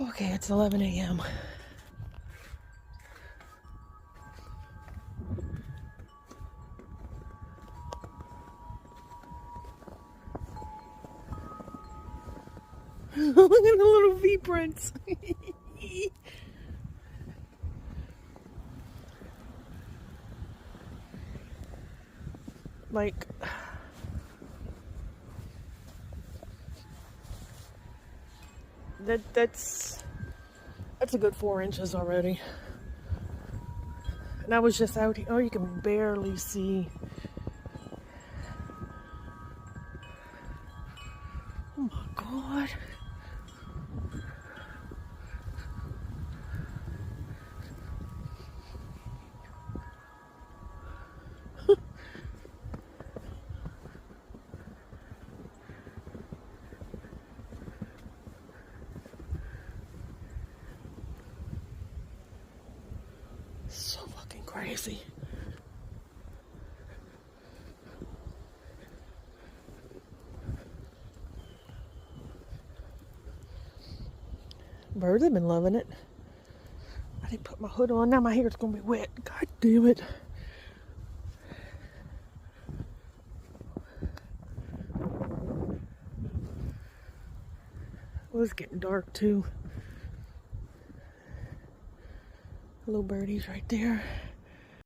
Okay, it's 11 a.m. Look at the little V prints. Like, that's a good 4 inches already. And I was just out here. Oh, you can barely see. Oh my God. So fucking crazy. Birds have been loving it. I didn't put my hood on. Now my hair's gonna be wet. God damn it. Well, it's getting dark too. Little birdies right there.